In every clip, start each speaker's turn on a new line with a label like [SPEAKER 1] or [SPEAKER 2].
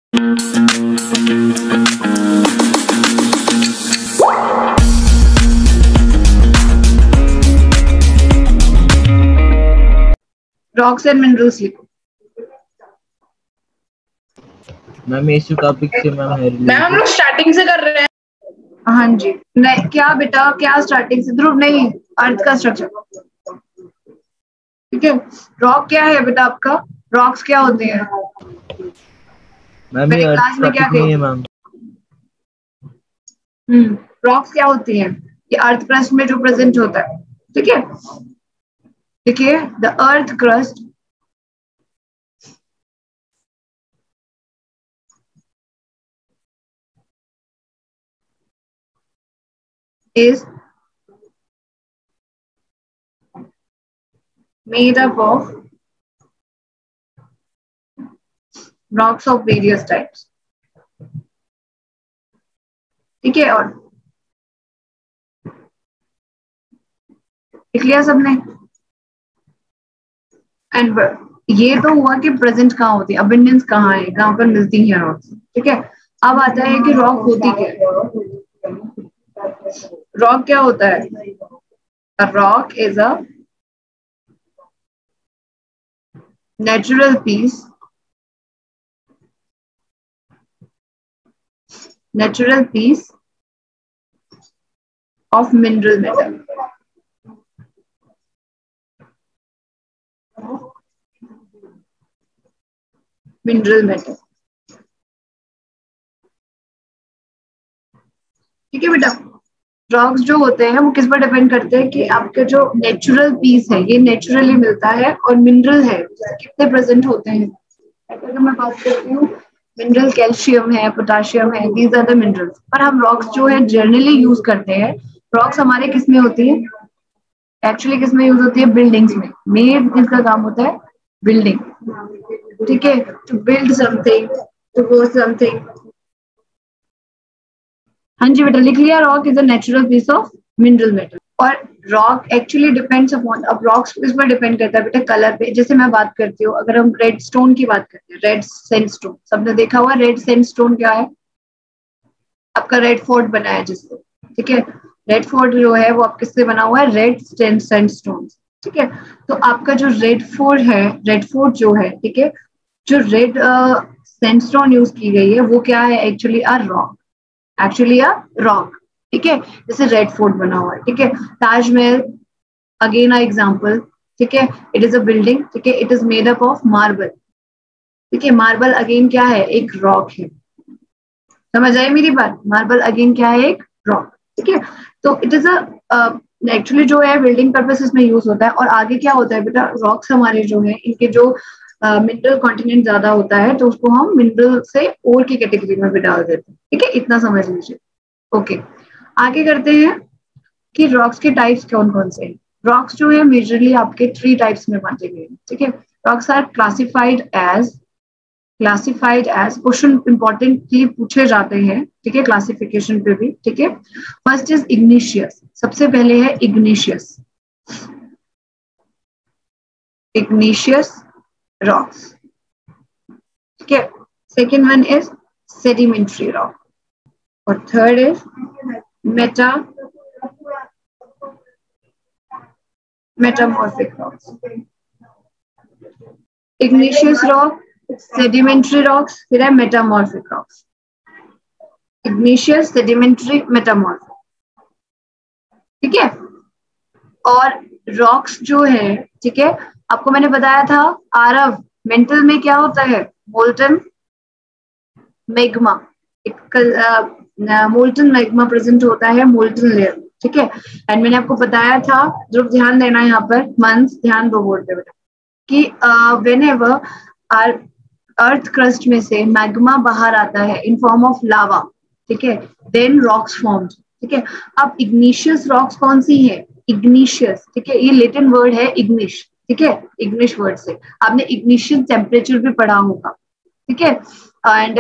[SPEAKER 1] Rocks and minerals लिखो।
[SPEAKER 2] Ma'am इस topic से मैम
[SPEAKER 1] मैम हम लोग स्टार्टिंग से कर रहे हैं। हाँ जी, नहीं क्या बेटा, क्या स्टार्टिंग से? ध्रुव नहीं, अर्थ का स्ट्रक्चर। ठीक है, रॉक क्या है बेटा आपका? रॉक्स क्या होते हैं?
[SPEAKER 2] मैम ये
[SPEAKER 1] मेरी क्लास
[SPEAKER 2] अर्थ
[SPEAKER 1] में क्या
[SPEAKER 2] टॉपिक नहीं है मैम।
[SPEAKER 1] रॉक्स क्या होती हैं? ये अर्थ क्रस्ट में जो प्रेजेंट होता है। ठीक है, देखिए the earth crust is made up of rocks of various types. ठीक है, और लिख लिया सबने? एंड ये तो हुआ कि प्रेजेंट कहाँ होती है, अबंडेंस कहाँ है, कहाँ पर मिलती है रॉक्स। ठीक है, अब आता है कि रॉक होती क्या है। रॉक क्या होता है? Rock is a natural piece of mineral matter. Mineral metal. ठीक है बेटा, रॉक्स जो होते हैं वो किस पर डिपेंड करते हैं कि आपके जो नेचुरल पीस है ये नेचुरली मिलता है, और मिनरल है कितने प्रेजेंट होते हैं। अगर मैं बात करती हूँ, मिनरल कैल्शियम है, पोटाशियम है, दीज आर द मिनरल्स। पर हम रॉक्स जो है जनरली यूज करते हैं। रॉक्स हमारे किस में होती है? एक्चुअली किस में यूज होती है? बिल्डिंग्स में। मेन इसका काम होता है बिल्डिंग। ठीक है, to build something, to go something. हाँ जी बेटा, लिख लिया। Rock is a natural piece of mineral metal. और रॉक एक्चुअली डिपेंड्स अपॉन, अब रॉक्स किस पर डिपेंड करता है बेटा? कलर पे। जैसे मैं बात करती हूँ, अगर हम रेड स्टोन की बात करते हैं, रेड सैंडस्टोन, सबने देखा हुआ रेड सैंडस्टोन क्या है? आपका रेड फोर्ट बना है जिससे। ठीक है, रेड फोर्ट जो है वो आप किससे बना हुआ है? Red sandstone. ठीक है, तो आपका जो रेड फोर्ट है, रेड फोर्ट जो है, ठीक है, जो रेड सैंडस्टोन यूज की गई है वो क्या है? Actually a rock, actually a rock. ठीक है, जैसे रेड फोर्ट बना हुआ है। ठीक है, ताजमहल अगेन अ एग्जांपल। ठीक है, इट इज अ बिल्डिंग। ठीक है, it is made up of marble. ठीक है, मार्बल अगेन क्या है? एक रॉक है। समझ आई मेरी बात? मार्बल अगेन क्या है? एक रॉक। ठीक है, तो इट इज अ एक्चुअली जो है बिल्डिंग पर्पसेस में यूज होता है। और आगे क्या होता है बेटा? रॉक्स हमारे जो है इनके जो मिनरल कॉन्टिनेंट ज्यादा होता है तो उसको हम मिनरल से ओर की कैटेगरी में भी डाल देते हैं। ठीक है, इतना समझ लीजिए। ओके, आगे करते हैं कि रॉक्स के टाइप्स कौन कौन से हैं। रॉक्स जो है मेजरली आपके 3 टाइप्स में बांटे गए हैं। ठीक है, rocks are classified as question importantly पूछे जाते हैं। ठीक है, क्लासिफिकेशन पे भी। ठीक है, फर्स्ट इज इग्निशियस। सबसे पहले है इग्निशियस रॉक्स। ठीक है, second one is sedimentary rock, और third is metamorphic rocks. Igneous rock, sedimentary rocks, फिर है metamorphic rocks. Igneous, sedimentary, metamorphic. ठीक है, और रॉक्स जो है, ठीक है, आपको मैंने बताया था आरव मेंटल में क्या होता है? Molten magma. Molten magma present होता है मोल्टन लेयर। ठीक है, एंड मैंने आपको बताया था, जरूर ध्यान देना यहाँ पर, मंथ ध्यान दो बोर्ड पे बेटा, कि व्हेनेवर अर्थ क्रस्ट में से मैग्मा बाहर आता है इन फॉर्म ऑफ लावा। ठीक है, देन रॉक्स फॉर्म्ड। ठीक है, अब इग्निशियस रॉक्स कौन सी है? इग्निशियस। ठीक है, ये लैटिन वर्ड है इग्निश। ठीक है, इग्निश वर्ड से आपने इग्निशियस टेम्परेचर भी पढ़ा होगा। ठीक है, एंड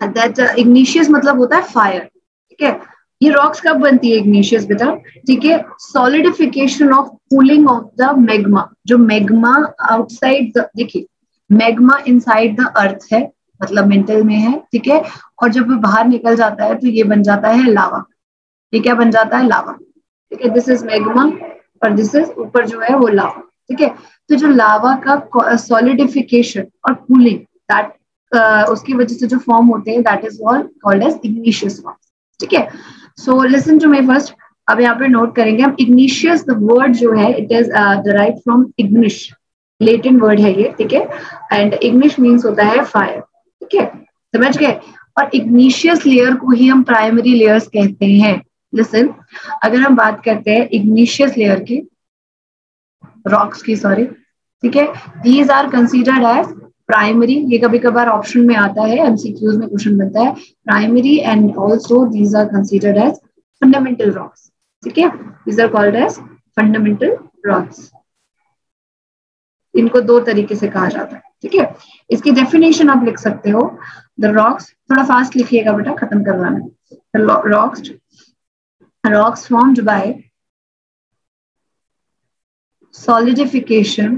[SPEAKER 1] दैट इग्निशियस मतलब होता है फायर। ठीक है, ये रॉक्स कब बनती है इग्निशियस बेटा? ठीक है, solidification of cooling of the magma. जो मैग्मा आउटसाइड, देखिए मैग्मा इनसाइड द अर्थ है, मतलब मेंटल में है, ठीक है। और जब वो बाहर निकल जाता है तो ये बन जाता है लावा। ये क्या बन जाता है? लावा, ठीक है। दिस इज मैग्मा और दिस इज ऊपर जो है वो लावा, ठीक है। तो जो लावा का सॉलिडिफिकेशन और कूलिंग, दैट उसकी वजह से जो फॉर्म होते हैं, that is called as igneous rocks, ठीक है। So listen to me first. अब यहाँ पे नोट करेंगे हम इग्निशियस, द वर्ड जो है it is derived from ignis, Latin word है ये, ठीक है। एंड इग्निश मीन्स होता है फायर, ठीक है, समझ गए। और इग्निशियस लेयर को ही हम प्राइमरी लेयर्स कहते हैं। लिसन, अगर हम बात करते हैं इग्निशियस लेयर की, रॉक्स की, सॉरी, ठीक है, these are considered as primary. ये कभी कभार ऑप्शन में आता है, एमसीक्यूज में क्वेश्चन बनता है primary, and also these are considered as fundamental rocks, ठीक है। These are called as fundamental rocks. इनको दो तरीके से कहा जाता है, ठीक है। इसकी डेफिनेशन आप लिख सकते हो। द रॉक्स, थोड़ा फास्ट लिखिएगा बेटा, खत्म करवाना। रॉक्स फॉर्म्ड बाय solidification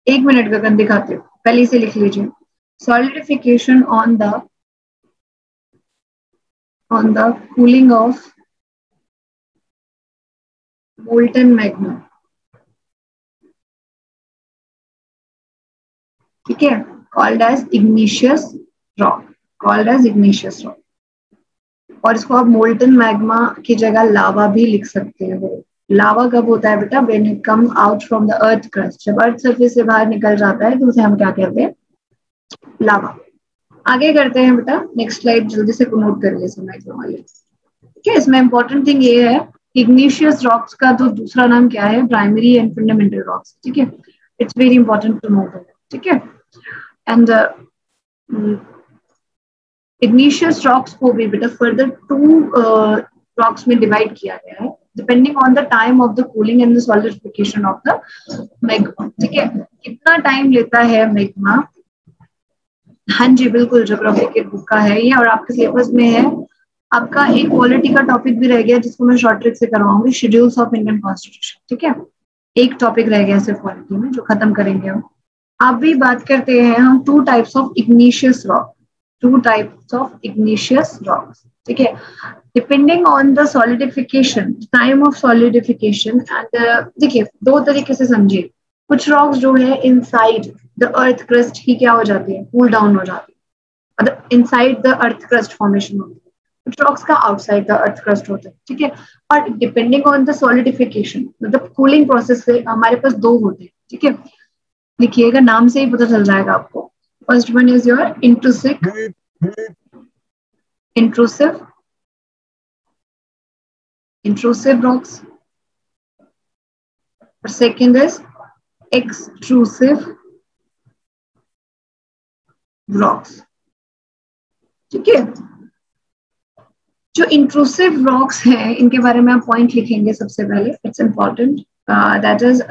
[SPEAKER 1] एक मिनट गगन दिखाते हो, पहले इसे लिख लीजिए। solidification on the cooling of molten magma, ठीक है, called as igneous rock, called as igneous rock। और इसको आप मोल्टन मैग्मा की जगह लावा भी लिख सकते हो। लावा कब होता है बेटा? When it come out from the earth crust, जब अर्थ सरफेस से बाहर निकल जाता है तो उसे हम क्या कहते हैं? लावा। आगे करते हैं बेटा, नेक्स्ट स्लाइड जल्दी से नोट करिए समय वाले, ठीक है। इसमें इंपॉर्टेंट थिंग ये है, इग्निशियस रॉक्स का तो दूसरा नाम क्या है? प्राइमरी एंड फंडामेंटल रॉक्स, ठीक है। It's very important to note, ठीक है। एंड इग्निशियस रॉक्स को भी बेटा फर्दर टू रॉक्स में डिवाइड किया गया है, depending on the time of the cooling and the solidification of the magma, ठीक है। कितना टाइम लेता है मैग्मा? हाँ जी बिल्कुल, ज्योग्राफी के बुक का है ये, और आपके सिलेबस में है। आपका एक पॉलिटी का टॉपिक भी रह गया जिसको मैं शॉर्ट ट्रिक से करवाऊंगी, शेड्यूल्स ऑफ इंडियन कॉन्स्टिट्यूशन, ठीक है। एक टॉपिक रह गया सिर्फ पॉलिटी में जो खत्म करेंगे हम। अब भी बात करते हैं हम two types of igneous rock, two types of igneous rocks, ठीक है। Depending on the solidification, time of solidification, and देखिए दो तरीके से समझिए। कुछ रॉक्स जो है इनसाइड द अर्थ क्रस्ट ही क्या हो जाती है? कूल डाउन हो जाती है, मतलब inside the earth crust formation होती है। कुछ रॉक्स का आउटसाइड द अर्थ क्रस्ट होता है, ठीक है। और डिपेंडिंग ऑन द सॉलिडिफिकेशन, मतलब कूलिंग प्रोसेस से हमारे पास दो होते हैं, ठीक है। लिखिएगा, नाम से ही पता चल जाएगा आपको। First one is your intrusive rocks, और सेकेंड इज extrusive rocks, ठीक है। जो इंट्रूसिव रॉक्स हैं इनके बारे में आप पॉइंट लिखेंगे सबसे पहले, it's important, that is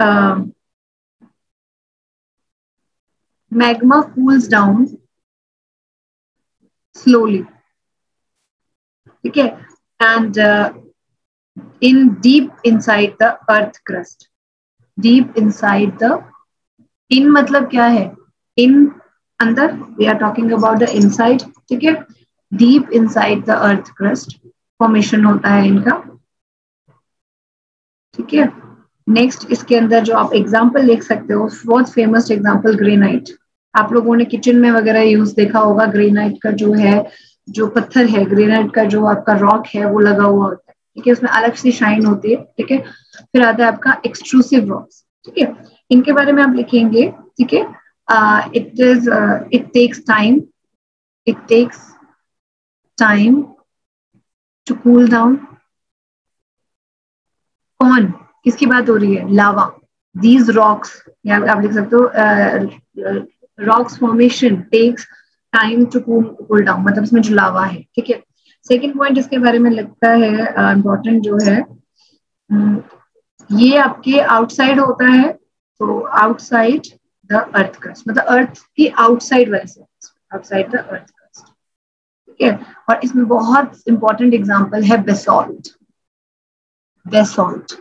[SPEAKER 1] magma cools down slowly, ठीक है, and in deep inside the earth crust, deep inside the, in मतलब क्या है? in अंदर, we are talking about the inside, ठीक है। deep inside the earth crust formation होता है इनका, ठीक है। नेक्स्ट इसके अंदर जो आप एग्जाम्पल देख सकते हो, बहुत फेमस एग्जाम्पल ग्रेनाइट, आप लोगों ने किचन में वगैरह यूज देखा होगा। ग्रेनाइट का जो है, जो पत्थर है, ग्रेनाइट का जो आपका रॉक है वो लगा हुआ होता है, ठीक है, उसमें अलग सी शाइन होती है, ठीक है। फिर आता है आपका एक्सट्रूसिव रॉक्स, ठीक है। इनके बारे में आप लिखेंगे, ठीक है। It takes time to cool down. कौन, किसकी बात हो रही है? लावा। दीज रॉक्स, या आप लिख सकते हो rocks formation takes time to cool down, मतलब इसमें जो लावा है, ठीक है। सेकेंड पॉइंट इसके बारे में लगता है इम्पोर्टेंट जो है, ये आपके आउटसाइड होता है, तो आउटसाइड द अर्थ क्रस्ट, मतलब अर्थ की आउटसाइड वाले से, आउटसाइड द अर्थ क्रस्ट, ठीक है। और इसमें बहुत इंपॉर्टेंट एग्जांपल है बेसॉल्ट, बेसॉल्ट,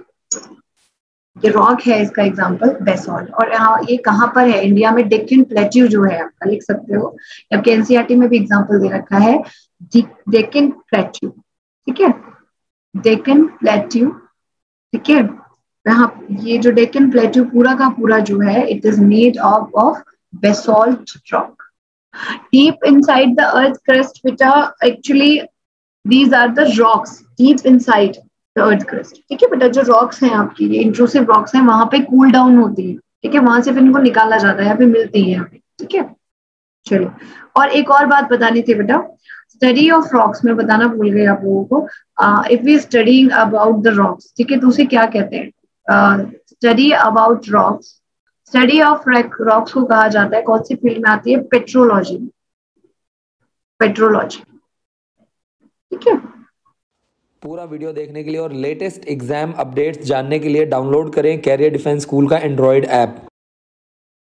[SPEAKER 1] ये रॉक है, इसका एग्जांपल बेसॉल्ट। और यहाँ ये कहाँ पर है? इंडिया में डेक्कन प्लेट्यू जो है, आपका लिख सकते हो, आपके एनसीईआरटी में भी एग्जांपल दे रखा है, डेक्कन प्लेट्यू, ठीक है, डेक्कन प्लेट्यू, ठीक है। यहाँ ये जो डेक्कन प्लेट्यू पूरा का पूरा जो है, it is made of basalt rock deep inside the earth crust, which are actually these are the rocks deep inside the earth crust, ठीक है बेटा। जो रॉक्स हैं आपकी, ये इंट्रूसिव रॉक्स हैं, वहां पे कूल डाउन होती है, ठीक है, वहां से फिर इनको निकाला जाता है, यहाँ पे मिलती है यहाँ पे, ठीक है। चलो, और एक और बात बतानी थी बेटा, स्टडी ऑफ रॉक्स में बताना भूल गए आप लोगों को। If we studying about the rocks, ठीक है, तो उसे क्या कहते हैं? Study about rocks, study of rocks को कहा जाता है, कौन सी फील्ड में आती है? पेट्रोलॉजी, पेट्रोलॉजी, ठीक है।
[SPEAKER 3] पूरा वीडियो देखने के लिए और लेटेस्ट एग्जाम अपडेट्स जानने के लिए डाउनलोड करें कैरियर डिफेंस स्कूल का एंड्रॉयड ऐप।